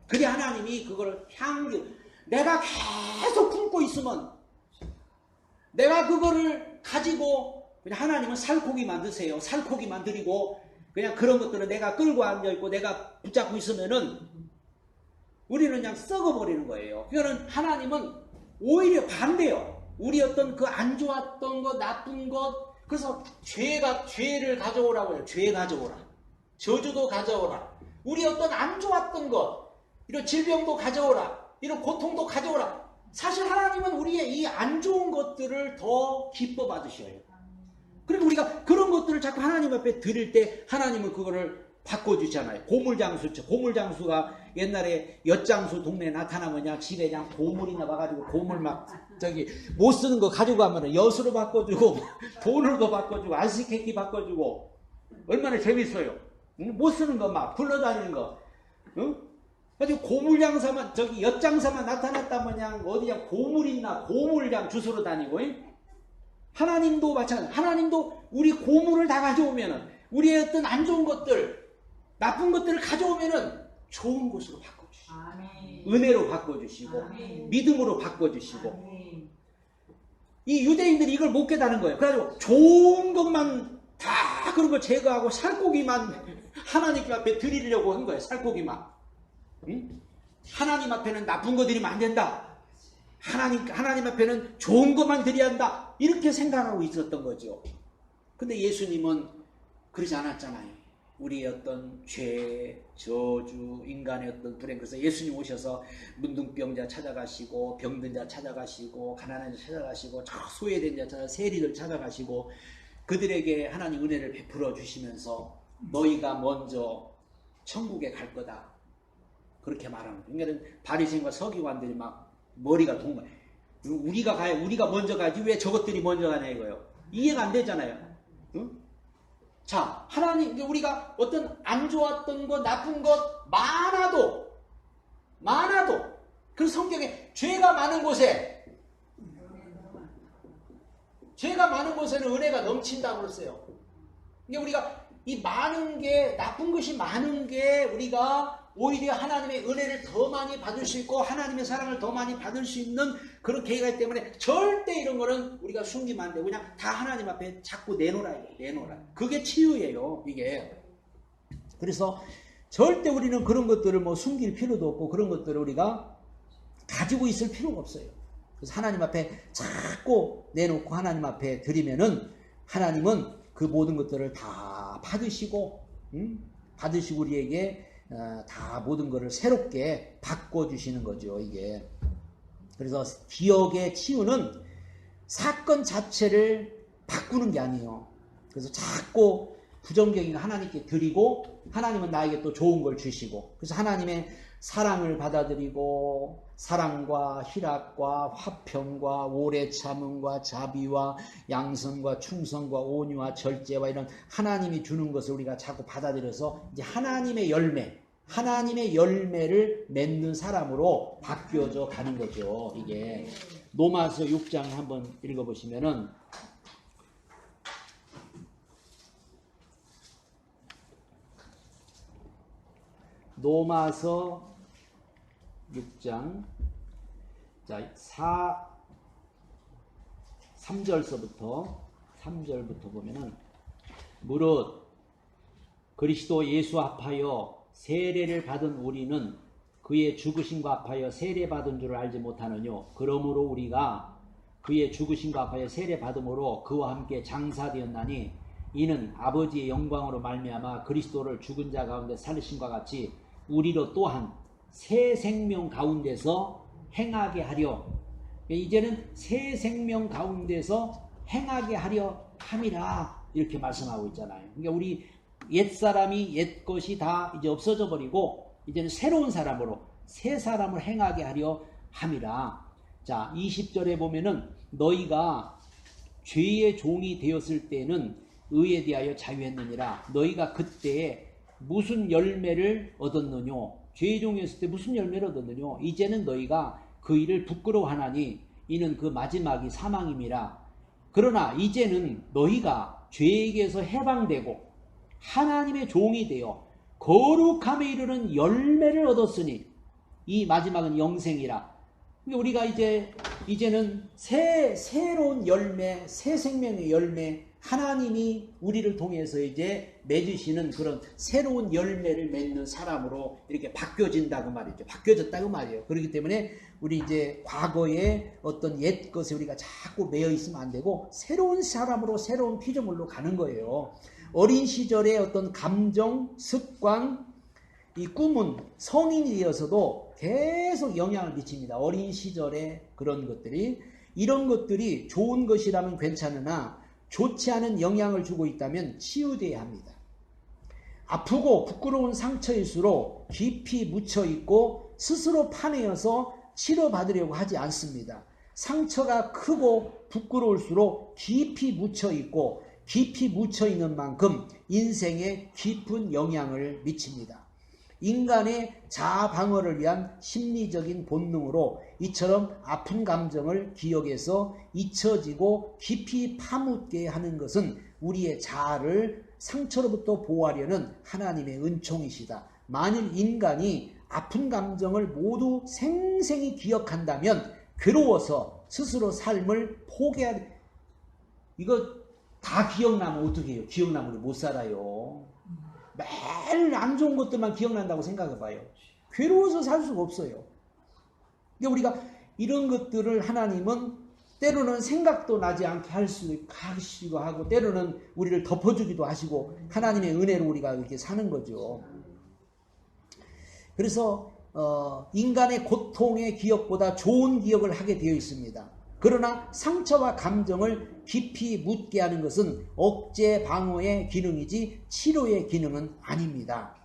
그래 하나님이 그걸 향기, 내가 계속 품고 있으면 내가 그거를 가지고, 그냥 하나님은 살코기 만드세요. 살코기 만들이고 그냥 그런 것들은 내가 끌고 앉아있고 내가 붙잡고 있으면은 우리는 그냥 썩어버리는 거예요. 그러니까 하나님은 오히려 반대요. 우리 어떤 그 안 좋았던 것, 나쁜 것, 그래서 죄를 가져오라고 해요. 죄 가져오라. 저주도 가져오라. 우리 어떤 안 좋았던 것, 이런 질병도 가져오라. 이런 고통도 가져오라. 사실 하나님은 우리의 이 안 좋은 것들을 더 기뻐 받으셔요. 그리고 우리가 그런 것들을 자꾸 하나님 앞에 드릴 때 하나님은 그거를 바꿔주잖아요. 고물장수죠. 고물장수가 옛날에 엿장수 동네에 나타나면 그냥 집에 그냥 고물이나 와가지고 고물 막 못 쓰는 거 가지고 가면 엿으로 바꿔주고 돈으로도 바꿔주고 아이스케이크 바꿔주고 얼마나 재밌어요. 응? 못 쓰는 거 막 굴러다니는 거. 응? 아주 고물장사만 저기 엿장사만 나타났다 뭐냐 어디냐 고물 있나 고물장 주소로 다니고. 하나님도 마찬가지. 하나님도 우리 고물을 다 가져오면은 우리의 어떤 안 좋은 것들 나쁜 것들을 가져오면은 좋은 것으로 바꿔주시고 은혜로 바꿔주시고 믿음으로 바꿔주시고. 이 유대인들이 이걸 못 깨달은 거예요. 그래가지고 좋은 것만 다 그런 걸 제거하고 살코기만 하나님 앞에 드리려고 한 거예요. 살코기만. 응? 하나님 앞에는 나쁜 거 드리면 안 된다. 하나님 앞에는 좋은 것만 드려야 한다. 이렇게 생각하고 있었던 거죠. 근데 예수님은 그러지 않았잖아요. 우리의 어떤 죄, 저주, 인간의 어떤 불행. 그래서 예수님 오셔서 문둥병자 찾아가시고 병든 자 찾아가시고 가난한 자 찾아가시고 소외된 자 찾아가시고 세리들 찾아가시고 그들에게 하나님 은혜를 베풀어 주시면서 너희가 먼저 천국에 갈 거다. 그렇게 말하는 거예요. 그러니까 바리새인과 서기관들이 막 머리가 동무. 우리가 먼저 가지 왜 저것들이 먼저 가냐 이거예요. 이해가 안 되잖아요. 응? 자, 하나님, 우리가 어떤 안 좋았던 것, 나쁜 것 많아도 그 성경에 죄가 많은 곳에는 은혜가 넘친다고 그랬어요. 그러니까 우리가 이 많은 게 나쁜 것이 많은 게 우리가 오히려 하나님의 은혜를 더 많이 받을 수 있고 하나님의 사랑을 더 많이 받을 수 있는 그런 계기가 있기 때문에 절대 이런 거는 우리가 숨기면 안 되고 그냥 다 하나님 앞에 자꾸 내놓으라. 그게 치유예요. 이게. 그래서 절대 우리는 그런 것들을 뭐 숨길 필요도 없고 그런 것들을 우리가 가지고 있을 필요가 없어요. 그래서 하나님 앞에 자꾸 내놓고 하나님 앞에 드리면은 하나님은 그 모든 것들을 다 받으시고 우리에게 다 모든 것을 새롭게 바꿔주시는 거죠. 이게. 그래서 기억의 치유는 사건 자체를 바꾸는 게 아니에요. 그래서 자꾸 부정적인 하나님께 드리고 하나님은 나에게 또 좋은 걸 주시고 그래서 하나님의 사랑을 받아들이고 사랑과 희락과 화평과 오래 참음과 자비와 양선과 충성과 온유와 절제와 이런 하나님이 주는 것을 우리가 자꾸 받아들여서 이제 하나님의 열매를 맺는 사람으로 바뀌어져 가는 거죠. 이게 로마서 6장 한번 읽어보시면은 로마서 6장 자 3절부터 보면은 무릇 그리스도 예수 합하여 세례를 받은 우리는 그의 죽으심과 합하여 세례 받은 줄을 알지 못하느뇨. 그러므로 우리가 그의 죽으심과 합하여 세례 받음으로 그와 함께 장사되었나니 이는 아버지의 영광으로 말미암아 그리스도를 죽은 자 가운데 살리심과 같이 우리로 또한 새 생명 가운데서 행하게 하려. 이제는 새 생명 가운데서 행하게 하려 함이라 이렇게 말씀하고 있잖아요. 그러니까 우리 옛사람이 옛것이 다 이제 없어져 버리고 이제는 새로운 사람으로 새 사람을 행하게 하려 함이라. 자 20절에 보면은 너희가 죄의 종이 되었을 때는 의에 대하여 자유했느니라. 너희가 그때에 무슨 열매를 얻었느뇨. 죄의 종이었을 때 무슨 열매를 얻었느뇨. 이제는 너희가 그 일을 부끄러워하나니 이는 그 마지막이 사망임이라. 그러나 이제는 너희가 죄에게서 해방되고 하나님의 종이 되어 거룩함에 이르는 열매를 얻었으니 이 마지막은 영생이라. 우리가 이제는 새로운 열매, 새 생명의 열매, 하나님이 우리를 통해서 이제 맺으시는 그런 새로운 열매를 맺는 사람으로 이렇게 바뀌어진다고 말이죠. 바뀌어졌다고 말이에요. 그렇기 때문에 우리 이제 과거의 어떤 옛 것에 우리가 자꾸 매여 있으면 안 되고 새로운 사람으로 새로운 피조물로 가는 거예요. 어린 시절의 어떤 감정, 습관, 이 꿈은 성인이 되어서도 계속 영향을 미칩니다. 어린 시절의 그런 것들이, 이런 것들이 좋은 것이라면 괜찮으나 좋지 않은 영향을 주고 있다면 치유돼야 합니다. 아프고 부끄러운 상처일수록 깊이 묻혀있고 스스로 파내어서 치료받으려고 하지 않습니다. 상처가 크고 부끄러울수록 깊이 묻혀있고 깊이 묻혀 있는 만큼 인생에 깊은 영향을 미칩니다. 인간의 자아 방어를 위한 심리적인 본능으로 이처럼 아픈 감정을 기억해서 잊혀지고 깊이 파묻게 하는 것은 우리의 자아를 상처로부터 보호하려는 하나님의 은총이시다. 만일 인간이 아픈 감정을 모두 생생히 기억한다면 괴로워서 스스로 삶을 포기해야 돼. 이거 다 기억나면 어떻게 해요? 기억나면 못 살아요. 매일 안 좋은 것들만 기억난다고 생각해봐요. 괴로워서 살 수가 없어요. 그러니까 우리가 이런 것들을 하나님은 때로는 생각도 나지 않게 하시기도 하고 때로는 우리를 덮어주기도 하시고 하나님의 은혜로 우리가 이렇게 사는 거죠. 그래서 인간의 고통의 기억보다 좋은 기억을 하게 되어 있습니다. 그러나 상처와 감정을 깊이 묻게 하는 것은 억제 방어의 기능이지 치료의 기능은 아닙니다.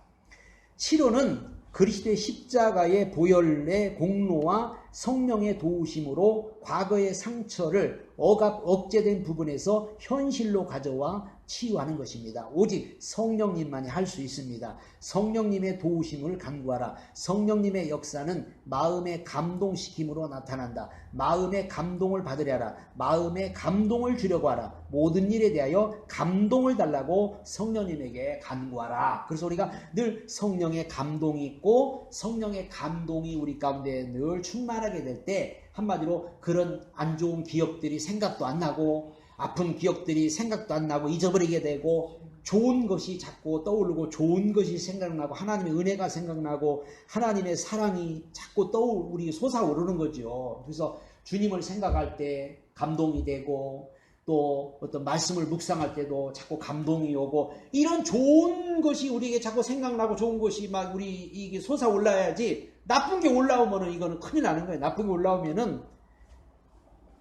치료는 그리스도의 십자가의 보혈의 공로와 성령의 도우심으로 과거의 상처를 억제된 부분에서 현실로 가져와 치유하는 것입니다. 오직 성령님만이 할 수 있습니다. 성령님의 도우심을 간구하라. 성령님의 역사는 마음의 감동시킴으로 나타난다. 마음의 감동을 받으려라. 마음의 감동을 주려고 하라. 모든 일에 대하여 감동을 달라고 성령님에게 간구하라. 그래서 우리가 늘 성령의 감동이 있고 성령의 감동이 우리 가운데 늘 충만하게 될 때 한마디로 그런 안 좋은 기억들이 생각도 안 나고 아픈 기억들이 생각도 안 나고 잊어버리게 되고 좋은 것이 자꾸 떠오르고 좋은 것이 생각나고 하나님의 은혜가 생각나고 하나님의 사랑이 자꾸 우리 솟아오르는 거죠. 그래서 주님을 생각할 때 감동이 되고 또 어떤 말씀을 묵상할 때도 자꾸 감동이 오고 이런 좋은 것이 우리에게 자꾸 생각나고 좋은 것이 막 우리 이게 솟아올라야지 나쁜 게 올라오면은 이거는 큰일 나는 거예요. 나쁜 게 올라오면은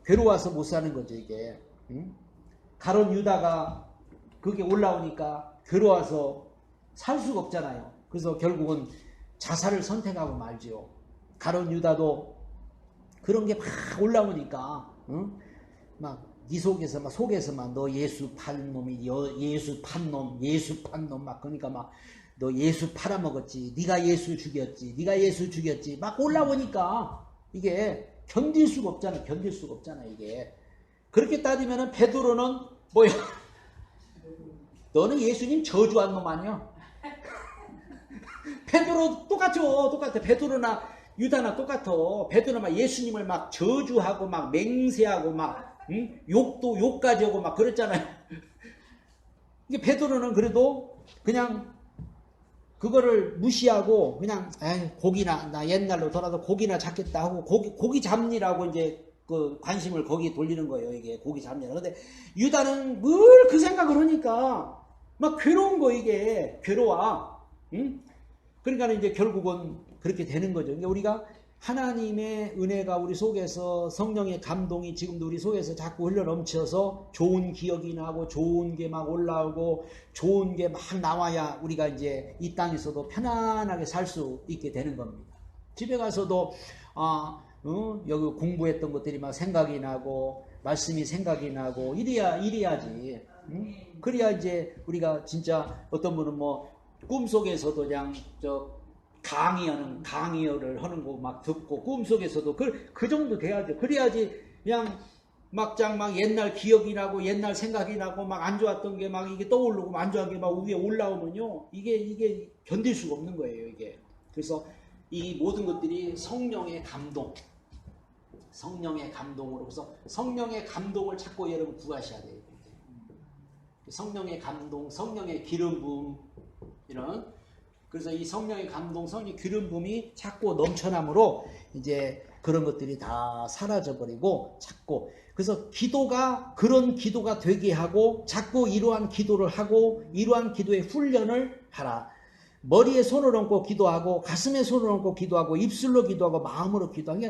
괴로워서 못 사는 거죠, 이게. 가룟 유다가 그게 올라오니까 괴로워서 살 수가 없잖아요. 그래서 결국은 자살을 선택하고 말지요. 가룟 유다도 그런 게 막 올라오니까 막 네 속에서 막 너 예수 판 놈이 예수 판 놈 막 그러니까 막 너 예수 팔아먹었지. 네가 예수 죽였지. 막 올라오니까 이게 견딜 수가 없잖아 이게. 그렇게 따지면은 베드로는 뭐야? 너는 예수님 저주한 놈 아니야? 베드로 똑같아. 베드로나 유다나 똑같아. 베드로 막 예수님을 막 저주하고 막 맹세하고 막 욕까지 하고 막 그랬잖아요. 이게 베드로는 그래도 그냥 그거를 무시하고 그냥 고기나 나 옛날로 돌아서 고기나 잡겠다 하고 고기 잡니라고 이제 그 관심을 거기에 돌리는 거예요. 이게 고기 잡냐. 그런데 유다는 늘 그 생각을 하니까 막 괴로운 거 이게 괴로워. 그러니까 이제 결국은 그렇게 되는 거죠. 그러니까 우리가 하나님의 은혜가 우리 속에서 성령의 감동이 지금도 우리 속에서 자꾸 흘러 넘쳐서 좋은 기억이 나고 좋은 게 막 올라오고 좋은 게 막 나와야 우리가 이제 이 땅에서도 편안하게 살 수 있게 되는 겁니다. 집에 가서도 여기 공부했던 것들이 막 생각이 나고 말씀이 생각이 나고 이래야지. 그래야 이제 우리가 진짜 어떤 분은 뭐 꿈속에서도 그냥 강의를 하는 거 막 듣고 꿈속에서도 그 정도 돼야죠. 그래야지 그냥 막장 막 옛날 기억이 나고 옛날 생각이 나고 막 안 좋았던 게 막 이게 떠오르고 안 좋은 게 막 위에 올라오면요 이게 견딜 수가 없는 거예요 이게. 그래서 이 모든 것들이 성령의 감동으로 그래서 성령의 감동을 찾고 여러분 구하셔야 돼요. 성령의 감동, 성령의 기름 부음 이런. 그래서 이 성령의 감동, 성령의 기름 부음이 자꾸 넘쳐남으로 이제 그런 것들이 다 사라져버리고 자꾸 그래서 기도가 그런 기도가 되게 하고 자꾸 이러한 기도를 하고 이러한 기도의 훈련을 하라. 머리에 손을 얹고 기도하고 가슴에 손을 얹고 기도하고 입술로 기도하고 마음으로 기도하고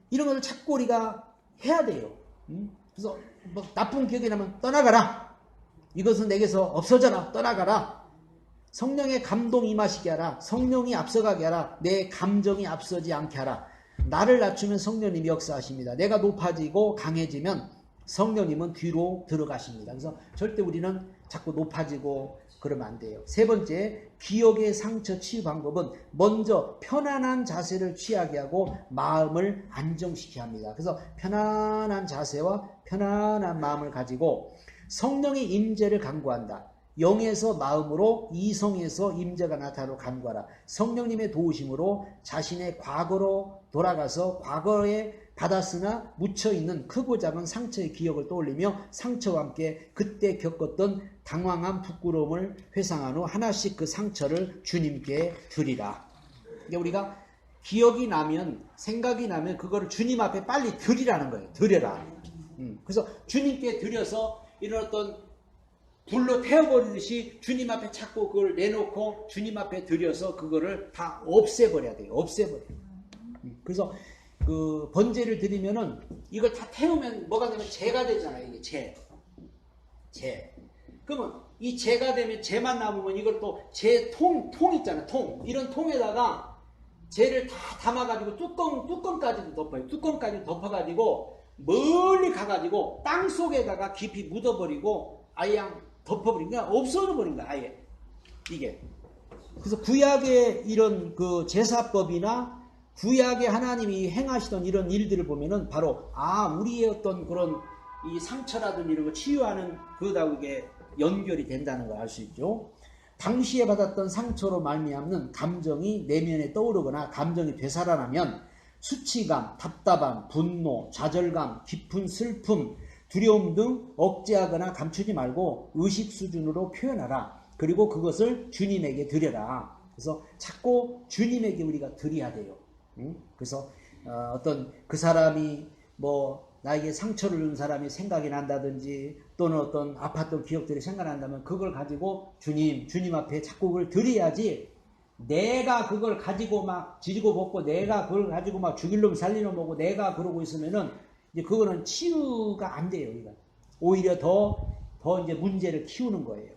이런 걸 자꾸 우리가 해야 돼요. 그래서 뭐 나쁜 기억이 나면 떠나가라. 이것은 내게서 없어져라. 떠나가라. 성령의 감동 임하시게 하라. 성령이 앞서가게 하라. 내 감정이 앞서지 않게 하라. 나를 낮추면 성령님이 역사하십니다. 내가 높아지고 강해지면 성령님은 뒤로 들어가십니다. 그래서 절대 우리는 자꾸 높아지고 그러면 안 돼요. 세 번째, 기억의 상처 치유 방법은 먼저 편안한 자세를 취하게 하고 마음을 안정시켜야 합니다. 그래서 편안한 자세와 편안한 마음을 가지고 성령의 임재를 간구한다. 영에서 마음으로, 이성에서 임재가 나타나도록 간구하라. 성령님의 도우심으로 자신의 과거로 돌아가서 과거에 받았으나 묻혀있는 크고 작은 상처의 기억을 떠올리며 상처와 함께 그때 겪었던 당황한 부끄러움을 회상한 후 하나씩 그 상처를 주님께 드리라. 그러니까 우리가 기억이 나면, 생각이 나면 그거를 주님 앞에 빨리 드리라는 거예요. 드려라. 그래서 주님께 드려서 이런 어떤 불로 태워버리듯이 주님 앞에 자꾸 그걸 내놓고 주님 앞에 드려서 그거를 다 없애버려야 돼요. 없애버려요. 그래서 그 번제를 드리면은 이걸 다 태우면 뭐가 되면 재가 되잖아요. 이게 재. 그러면 이 재가 되면 재만 남으면 이걸 또 통 있잖아요. 통. 이런 통에다가 재를 다 담아가지고 뚜껑까지도 덮어요. 뚜껑까지 덮어가지고 멀리 가가지고 땅 속에다가 깊이 묻어버리고 아예 그냥 덮어버리니까 없어져 버린 거야. 아예. 이게. 그래서 구약의 이런 그 제사법이나 구약의 하나님이 행하시던 이런 일들을 보면은 바로 우리의 어떤 그런 이 상처라든지 이런 거 치유하는 그다고 이게 연결이 된다는 걸 알 수 있죠. 당시에 받았던 상처로 말미암는 감정이 내면에 떠오르거나 감정이 되살아나면 수치감, 답답함, 분노, 좌절감, 깊은 슬픔, 두려움 등 억제하거나 감추지 말고 의식 수준으로 표현하라. 그리고 그것을 주님에게 드려라. 그래서 자꾸 주님에게 우리가 드려야 돼요. 그래서 어떤 그 사람이 뭐 나에게 상처를 준 사람이 생각이 난다든지 또는 어떤 아팠던 기억들이 생각난다면 그걸 가지고 주님 앞에 자꾸 그걸 드려야지 내가 그걸 가지고 막 지지고 볶고 내가 그걸 가지고 막 죽일 놈 살릴 놈 오고 내가 그러고 있으면은 이제 그거는 치유가 안 돼요. 우리가. 오히려 더 이제 문제를 키우는 거예요.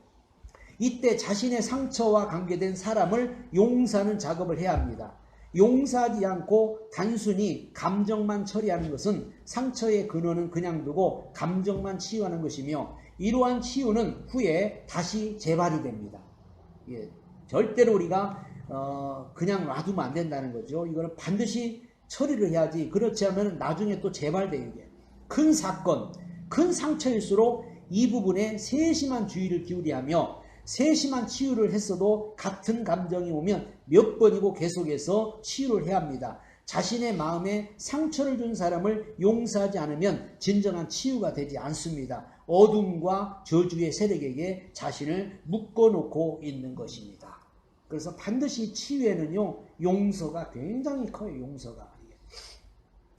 이때 자신의 상처와 관계된 사람을 용서하는 작업을 해야 합니다. 용서하지 않고 단순히 감정만 처리하는 것은 상처의 근원은 그냥 두고 감정만 치유하는 것이며 이러한 치유는 후에 다시 재발이 됩니다. 예, 절대로 우리가 그냥 놔두면 안 된다는 거죠. 이거는 반드시 처리를 해야지. 그렇지 않으면 나중에 또 재발돼요. 이게. 큰 사건, 큰 상처일수록 이 부분에 세심한 주의를 기울여야 하며 세심한 치유를 했어도 같은 감정이 오면 몇 번이고 계속해서 치유를 해야 합니다. 자신의 마음에 상처를 준 사람을 용서하지 않으면 진정한 치유가 되지 않습니다. 어둠과 저주의 세력에게 자신을 묶어놓고 있는 것입니다. 그래서 반드시 치유에는요, 용서가 굉장히 커요. 용서가.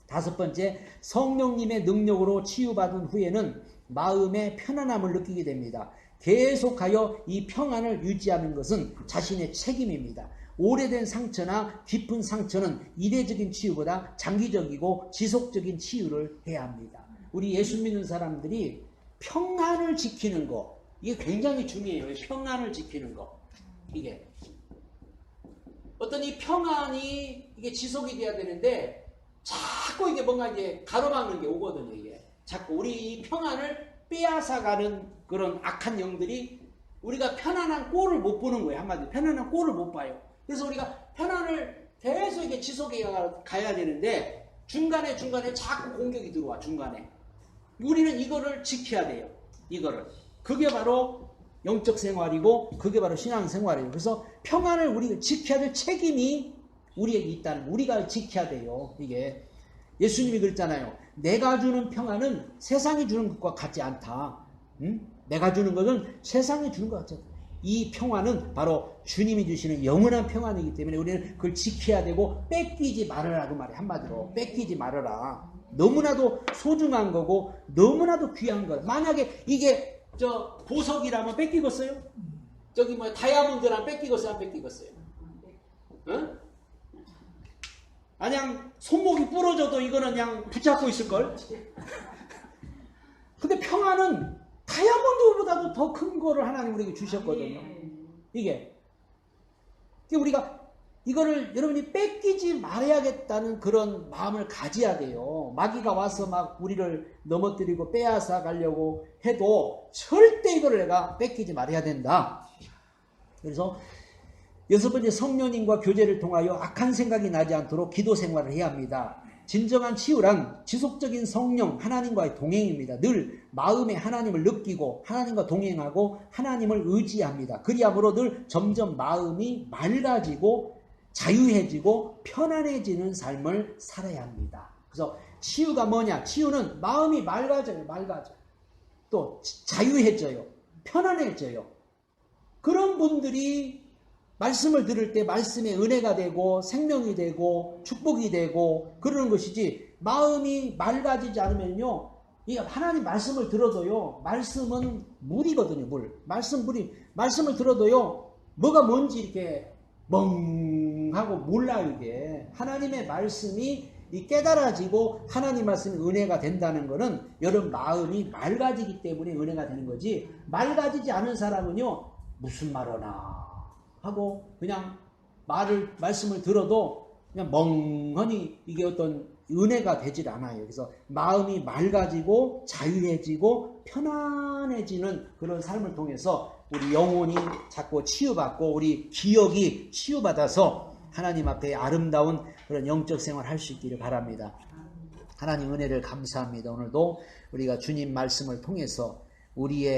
다섯 번째, 성령님의 능력으로 치유받은 후에는 마음의 편안함을 느끼게 됩니다. 계속하여 이 평안을 유지하는 것은 자신의 책임입니다. 오래된 상처나 깊은 상처는 이례적인 치유보다 장기적이고 지속적인 치유를 해야 합니다. 우리 예수 믿는 사람들이 평안을 지키는 거, 이게 굉장히 중요해요. 평안을 지키는 거. 이게 어떤 이 평안이 이게 지속이 돼야 되는데 자꾸 이게 뭔가 이제 가로막는 게 오거든요. 이게 자꾸 우리 이 평안을 빼앗아가는 그런 악한 영들이 우리가 편안한 꼴을 못 보는 거예요. 한마디로 편안한 꼴을 못 봐요. 그래서 우리가 편안을 계속 이게 지속해 가야 되는데 중간에 자꾸 공격이 들어와. 중간에 우리는 이거를 지켜야 돼요. 이거를. 그게 바로 영적 생활이고 그게 바로 신앙 생활이에요. 그래서 평안을 우리가 지켜야 될 책임이 우리에게 있다는, 우리가 지켜야 돼요. 이게 예수님이 그랬잖아요. 내가 주는 평안은 세상이 주는 것과 같지 않다. 내가 주는 것은 세상이 주는 것 같지 않다. 이 평안은 바로 주님이 주시는 영원한 평안이기 때문에 우리는 그걸 지켜야 되고 뺏기지 말아라. 그 말이에요. 한마디로 뺏기지 말아라. 너무나도 소중한 거고 너무나도 귀한 거. 만약에 이게 저 보석이라면 뺏기겠어요? 저기 뭐 다이아몬드라면 뺏기겠어요? 안 뺏기겠어요? 응? 그냥 손목이 부러져도 이거는 그냥 붙잡고 있을걸? 근데 평안은 다이아몬드보다도 더 큰 거를 하나님 우리에게 주셨거든요. 이게 우리가 이거를 여러분이 뺏기지 말아야겠다는 그런 마음을 가져야 돼요. 마귀가 와서 막 우리를 넘어뜨리고 빼앗아 가려고 해도 절대 이거를 내가 뺏기지 말아야 된다. 그래서 여섯 번째, 성령님과 교제를 통하여 악한 생각이 나지 않도록 기도 생활을 해야 합니다. 진정한 치유란 지속적인 성령, 하나님과의 동행입니다. 늘 마음에 하나님을 느끼고 하나님과 동행하고 하나님을 의지합니다. 그리함으로 늘 점점 마음이 맑아지고 자유해지고 편안해지는 삶을 살아야 합니다. 그래서 치유가 뭐냐? 치유는 마음이 맑아져요. 또 자유해져요. 편안해져요. 그런 분들이 말씀을 들을 때 말씀의 은혜가 되고 생명이 되고 축복이 되고 그러는 것이지, 마음이 맑아지지 않으면요, 이 하나님 말씀을 들어도요, 말씀은 물이거든요. 말씀을 들어도요, 뭐가 뭔지 이렇게 멍하고 몰라요. 이게 하나님의 말씀이 깨달아지고 하나님 말씀이 은혜가 된다는 것은 여러분 마음이 맑아지기 때문에 은혜가 되는 거지, 맑아지지 않은 사람은요, 무슨 말하나 하고 그냥 말씀을 들어도 그냥 멍하니 이게 어떤 은혜가 되질 않아요. 그래서 마음이 맑아지고 자유해지고 편안해지는 그런 삶을 통해서 우리 영혼이 자꾸 치유받고 우리 기억이 치유받아서 하나님 앞에 아름다운 그런 영적 생활을 할 수 있기를 바랍니다. 하나님 은혜를 감사합니다. 오늘도 우리가 주님 말씀을 통해서 우리의